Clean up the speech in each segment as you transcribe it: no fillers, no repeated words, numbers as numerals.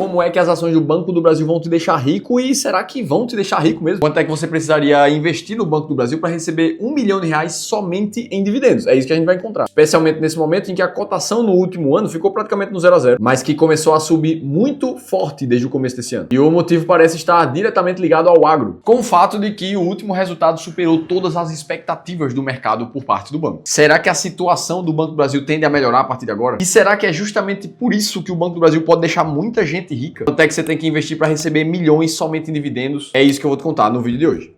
como é que as ações do Banco do Brasil vão te deixar rico e será que vão te deixar rico mesmo? Quanto é que você precisaria investir no Banco do Brasil para receber R$ 1 milhão somente em dividendos? É isso que a gente vai encontrar. Especialmente nesse momento em que a cotação no último ano ficou praticamente no 0 a 0, mas que começou a subir muito forte desde o começo desse ano. E o motivo parece estar diretamente ligado ao agro, com o fato de que o último resultado superou todas as expectativas do mercado por parte do banco. Será que a situação do Banco do Brasil tende a melhorar a partir de agora? E será que é justamente por isso que o Banco do Brasil pode deixar muita gente rica? Quanto é que você tem que investir para receber milhões somente em dividendos? É isso que eu vou te contar no vídeo de hoje.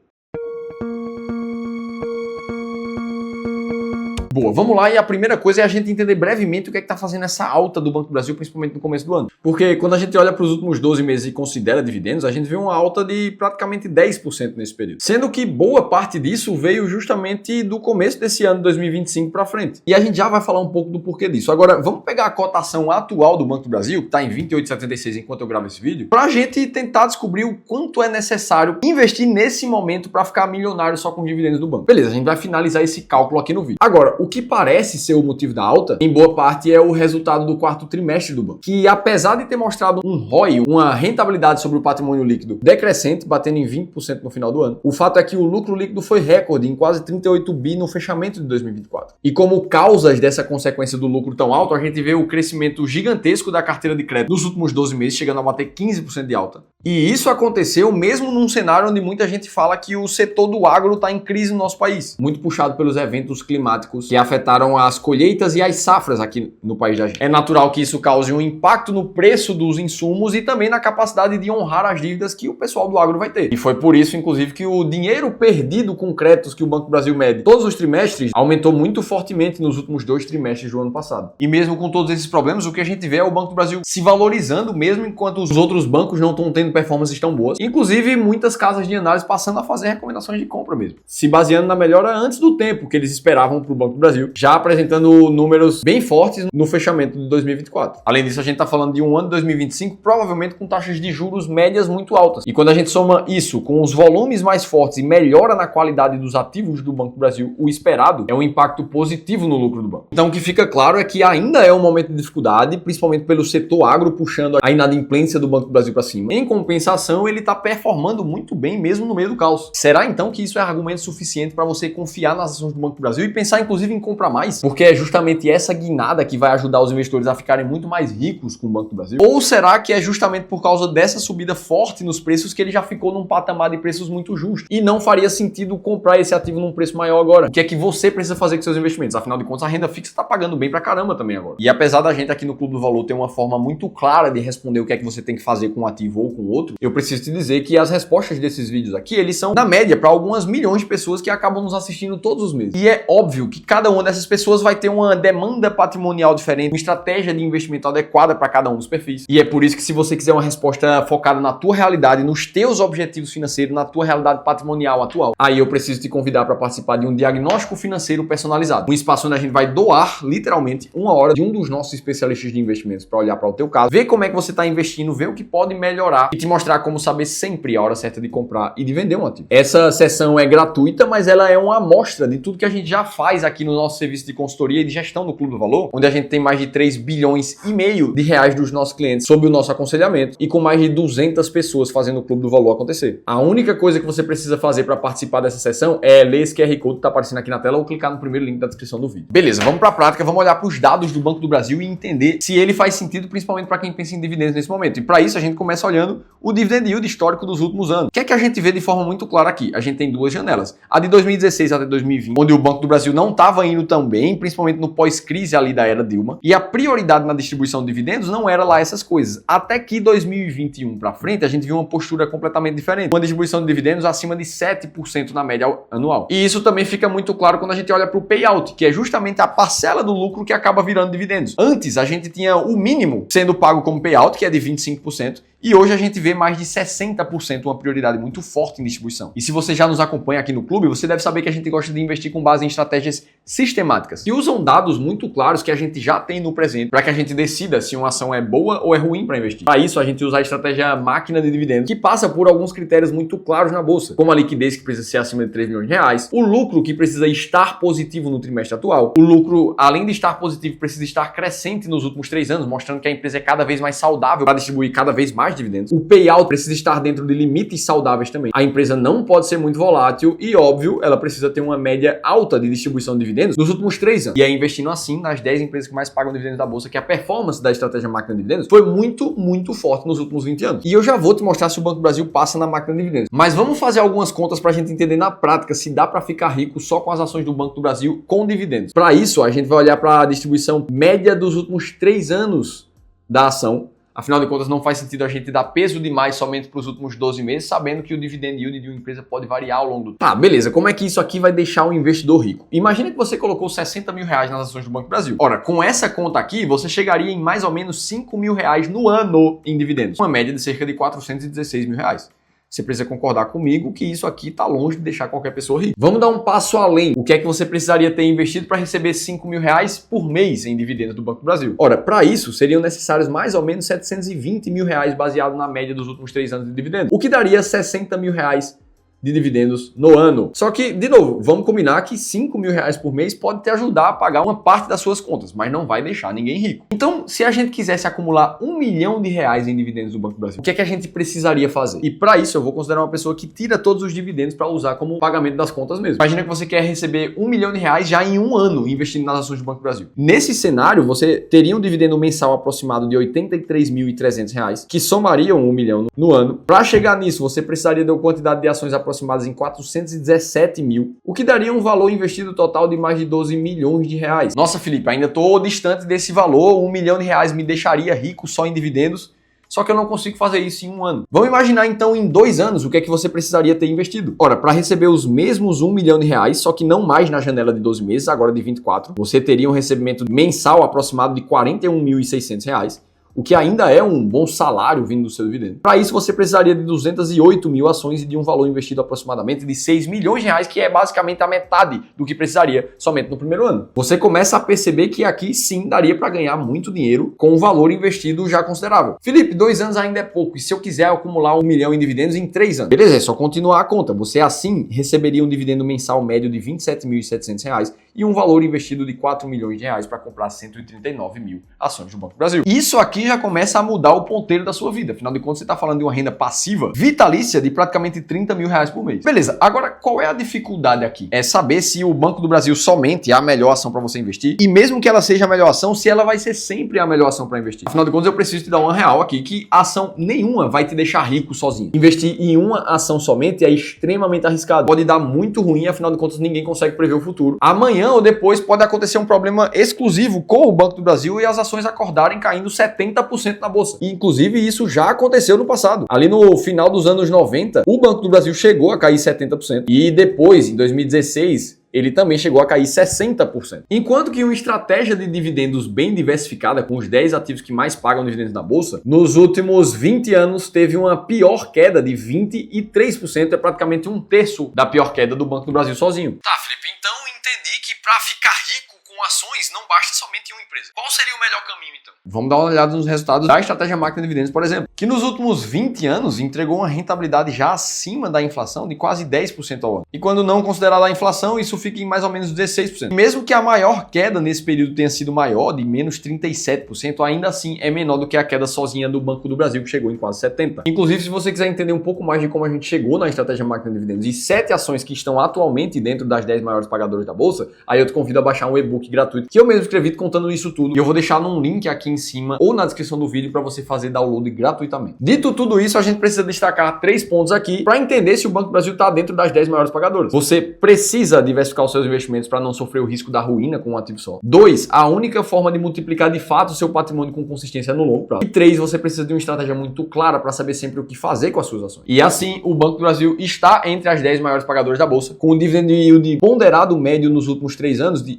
Boa, vamos lá, e a primeira coisa é a gente entender brevemente o que é que está fazendo essa alta do Banco do Brasil, principalmente no começo do ano. Porque quando a gente olha para os últimos 12 meses e considera dividendos, a gente vê uma alta de praticamente 10% nesse período. Sendo que boa parte disso veio justamente do começo desse ano, 2025 para frente. E a gente já vai falar um pouco do porquê disso. Agora, vamos pegar a cotação atual do Banco do Brasil, que está em 28,76 enquanto eu gravo esse vídeo, para a gente tentar descobrir o quanto é necessário investir nesse momento para ficar milionário só com dividendos do banco. Beleza, a gente vai finalizar esse cálculo aqui no vídeo. Agora, o que parece ser o motivo da alta, em boa parte, é o resultado do quarto trimestre do banco, que apesar de ter mostrado um ROI, uma rentabilidade sobre o patrimônio líquido decrescente, batendo em 20% no final do ano, o fato é que o lucro líquido foi recorde em quase 38 bi no fechamento de 2024. E como causas dessa consequência do lucro tão alto, a gente vê o crescimento gigantesco da carteira de crédito nos últimos 12 meses, chegando a bater 15% de alta. E isso aconteceu mesmo num cenário onde muita gente fala que o setor do agro está em crise no nosso país, muito puxado pelos eventos climáticos que afetaram as colheitas e as safras aqui no país da gente. É natural que isso cause um impacto no preço dos insumos e também na capacidade de honrar as dívidas que o pessoal do agro vai ter. E foi por isso, inclusive, que o dinheiro perdido com créditos que o Banco do Brasil mede todos os trimestres aumentou muito fortemente nos últimos 2 trimestres do ano passado. E mesmo com todos esses problemas, o que a gente vê é o Banco do Brasil se valorizando mesmo enquanto os outros bancos não estão tendo performances tão boas. Inclusive, muitas casas de análise passando a fazer recomendações de compra mesmo, se baseando na melhora antes do tempo que eles esperavam para o Banco do Brasil, já apresentando números bem fortes no fechamento de 2024. Além disso, a gente está falando de um ano de 2025 provavelmente com taxas de juros médias muito altas. E quando a gente soma isso com os volumes mais fortes e melhora na qualidade dos ativos do Banco do Brasil, o esperado é um impacto positivo no lucro do banco. Então, o que fica claro é que ainda é um momento de dificuldade, principalmente pelo setor agro puxando a inadimplência do Banco do Brasil para cima. Em compensação, ele está performando muito bem mesmo no meio do caos. Será então que isso é argumento suficiente para você confiar nas ações do Banco do Brasil e pensar inclusive em comprar mais? Porque é justamente essa guinada que vai ajudar os investidores a ficarem muito mais ricos com o Banco do Brasil? Ou será que é justamente por causa dessa subida forte nos preços que ele já ficou num patamar de preços muito justo e não faria sentido comprar esse ativo num preço maior agora? O que é que você precisa fazer com seus investimentos? Afinal de contas, a renda fixa está pagando bem pra caramba também agora. E apesar da gente aqui no Clube do Valor ter uma forma muito clara de responder o que é que você tem que fazer com um ativo ou com outro, eu preciso te dizer que as respostas desses vídeos aqui, eles são, na média, para algumas milhões de pessoas que acabam nos assistindo todos os meses. E é óbvio que cada uma dessas pessoas vai ter uma demanda patrimonial diferente, uma estratégia de investimento adequada para cada um dos perfis. E é por isso que se você quiser uma resposta focada na tua realidade, nos teus objetivos financeiros, na tua realidade patrimonial atual, aí eu preciso te convidar para participar de um diagnóstico financeiro personalizado. Um espaço onde a gente vai doar, literalmente, 1 hora de um dos nossos especialistas de investimentos para olhar para o teu caso, ver como é que você está investindo, ver o que pode melhorar e te mostrar como saber sempre a hora certa de comprar e de vender um ativo. Essa sessão é gratuita, mas ela é uma amostra de tudo que a gente já faz aqui no nosso serviço de consultoria e de gestão do Clube do Valor, onde a gente tem mais de 3,5 bilhões de reais dos nossos clientes sob o nosso aconselhamento e com mais de 200 pessoas fazendo o Clube do Valor acontecer. A única coisa que você precisa fazer para participar dessa sessão é ler esse QR Code que está aparecendo aqui na tela ou clicar no primeiro link da descrição do vídeo. Beleza, vamos para a prática, vamos olhar para os dados do Banco do Brasil e entender se ele faz sentido, principalmente para quem pensa em dividendos nesse momento. E para isso a gente começa olhando o dividend yield histórico dos últimos anos. O que é que a gente vê de forma muito clara aqui? A gente tem duas janelas. A de 2016 até 2020, onde o Banco do Brasil não estava indo tão bem, principalmente no pós-crise ali da era Dilma, e a prioridade na distribuição de dividendos não era lá essas coisas. Até que 2021 para frente, a gente viu uma postura completamente diferente, uma distribuição de dividendos acima de 7% na média anual. E isso também fica muito claro quando a gente olha para o payout, que é justamente a parcela do lucro que acaba virando dividendos. Antes, a gente tinha o mínimo sendo pago como payout, que é de 25%, e hoje a gente vê mais de 60%, uma prioridade muito forte em distribuição. E se você já nos acompanha aqui no clube, você deve saber que a gente gosta de investir com base em estratégias sistemáticas, que usam dados muito claros que a gente já tem no presente para que a gente decida se uma ação é boa ou é ruim para investir. Para isso, a gente usa a estratégia máquina de dividendos, que passa por alguns critérios muito claros na bolsa, como a liquidez, que precisa ser acima de 3 milhões de reais, o lucro, que precisa estar positivo no trimestre atual, o lucro, além de estar positivo, precisa estar crescente nos últimos 3 anos, mostrando que a empresa é cada vez mais saudável para distribuir cada vez mais dividendos, o payout precisa estar dentro de limites saudáveis também, a empresa não pode ser muito volátil e, óbvio, ela precisa ter uma média alta de distribuição de dividendos nos últimos 3 anos. E é investindo assim nas 10 empresas que mais pagam dividendos da bolsa que a performance da estratégia máquina de dividendos foi muito forte nos últimos 20 anos. E eu já vou te mostrar se o Banco do Brasil passa na máquina de dividendos. Mas vamos fazer algumas contas para a gente entender na prática se dá para ficar rico só com as ações do Banco do Brasil com dividendos. Para isso, a gente vai olhar para a distribuição média dos últimos 3 anos da ação. Afinal de contas, não faz sentido a gente dar peso demais somente para os últimos 12 meses, sabendo que o dividend yield de uma empresa pode variar ao longo do tempo. Tá, beleza. Como é que isso aqui vai deixar o investidor rico? Imagina que você colocou 60 mil reais nas ações do Banco do Brasil. Ora, com essa conta aqui, você chegaria em mais ou menos 5 mil reais no ano em dividendos. Uma média de cerca de 416 mil reais. Você precisa concordar comigo que isso aqui está longe de deixar qualquer pessoa rica. Vamos dar um passo além. O que é que você precisaria ter investido para receber 5 mil reais por mês em dividendos do Banco do Brasil? Ora, para isso, seriam necessários mais ou menos 720 mil reais baseado na média dos últimos 3 anos de dividendos, o que daria 60 mil reais de dividendos no ano. Só que, de novo, vamos combinar que 5 mil reais por mês pode te ajudar a pagar uma parte das suas contas, mas não vai deixar ninguém rico. Então, se a gente quisesse acumular 1 milhão de reais em dividendos do Banco do Brasil, o que é que a gente precisaria fazer? E para isso, eu vou considerar uma pessoa que tira todos os dividendos para usar como pagamento das contas mesmo. Imagina que você quer receber 1 milhão de reais já em um ano investindo nas ações do Banco do Brasil. Nesse cenário, você teria um dividendo mensal aproximado de R$ 83.300, que somariam 1 milhão no ano. Para chegar nisso, você precisaria de uma quantidade de ações aproximadas em 417 mil, o que daria um valor investido total de mais de 12 milhões de reais. Nossa, Felipe, ainda estou distante desse valor, 1 milhão de reais me deixaria rico só em dividendos, só que eu não consigo fazer isso em um ano. Vamos imaginar então em 2 anos o que é que você precisaria ter investido. Ora, para receber os mesmos 1 milhão de reais, só que não mais na janela de 12 meses, agora de 24, você teria um recebimento mensal aproximado de R$ 41.600, o que ainda é um bom salário vindo do seu dividendo. Para isso, você precisaria de 208 mil ações e de um valor investido aproximadamente de 6 milhões de reais, que é basicamente a metade do que precisaria somente no primeiro ano. Você começa a perceber que aqui sim daria para ganhar muito dinheiro com um valor investido já considerável. Felipe, 2 anos ainda é pouco, e se eu quiser acumular 1 milhão em dividendos em 3 anos? Beleza, é só continuar a conta. Você assim receberia um dividendo mensal médio de R$ 27.700 e um valor investido de 4 milhões de reais para comprar 139 mil ações do Banco do Brasil. Isso aqui já começa a mudar o ponteiro da sua vida. Afinal de contas, você está falando de uma renda passiva vitalícia de praticamente 30 mil reais por mês. Beleza, agora qual é a dificuldade aqui? É saber se o Banco do Brasil somente é a melhor ação para você investir, e mesmo que ela seja a melhor ação, se ela vai ser sempre a melhor ação para investir. Afinal de contas, eu preciso te dar uma real aqui, que ação nenhuma vai te deixar rico sozinho. Investir em uma ação somente é extremamente arriscado. Pode dar muito ruim, afinal de contas, ninguém consegue prever o futuro. Amanhã ou depois pode acontecer um problema exclusivo com o Banco do Brasil e as ações acordarem caindo 70% na bolsa. E, inclusive, isso já aconteceu no passado. Ali no final dos anos 90, o Banco do Brasil chegou a cair 70%. E depois, em 2016, ele também chegou a cair 60%. Enquanto que uma estratégia de dividendos bem diversificada, com os 10 ativos que mais pagam dividendos na bolsa, nos últimos 20 anos teve uma pior queda de 23%, é praticamente 1/3 da pior queda do Banco do Brasil sozinho. Tá, Felipe, então entendi que para ficar rico com ações não basta somente uma empresa. Qual seria o melhor caminho, então? Vamos dar uma olhada nos resultados da estratégia máquina de dividendos, por exemplo, que nos últimos 20 anos entregou uma rentabilidade já acima da inflação de quase 10% ao ano. E quando não considerar a inflação, isso fica em mais ou menos 16%. Mesmo que a maior queda nesse período tenha sido maior, de menos 37%, ainda assim é menor do que a queda sozinha do Banco do Brasil, que chegou em quase 70%. Inclusive, se você quiser entender um pouco mais de como a gente chegou na estratégia máquina de dividendos e 7 ações que estão atualmente dentro das 10 maiores pagadoras da bolsa, aí eu te convido a baixar um e-book gratuito que eu mesmo escrevi contando isso tudo, e eu vou deixar num link aqui em cima ou na descrição do vídeo para você fazer download gratuitamente. Dito tudo isso, a gente precisa destacar 3 pontos aqui para entender se o Banco do Brasil está dentro das 10 maiores pagadoras. Você precisa diversificar os seus investimentos para não sofrer o risco da ruína com um ativo só. 2, a única forma de multiplicar de fato o seu patrimônio com consistência é no longo prazo. E 3, você precisa de uma estratégia muito clara para saber sempre o que fazer com as suas ações. E assim, o Banco do Brasil está entre as 10 maiores pagadoras da bolsa, com um dividend yield ponderado médio nos últimos 3 anos de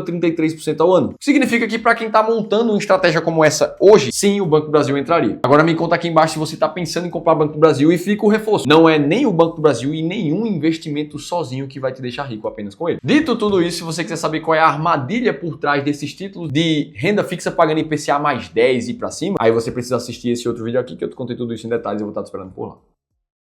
0,33% ao ano. O que significa que para quem está montando uma estratégia como essa hoje, sim, o Banco do Brasil entraria. Agora me conta aqui embaixo se você está pensando em comprar Banco do Brasil e fica o reforço. Não é nem o Banco do Brasil e nenhum investimento sozinho que vai te deixar rico apenas com ele. Dito tudo isso, se você quiser saber qual é a armadilha por trás desses títulos de renda fixa pagando IPCA mais 10 e para cima, aí você precisa assistir esse outro vídeo aqui que eu te contei tudo isso em detalhes e eu vou estar te esperando por lá.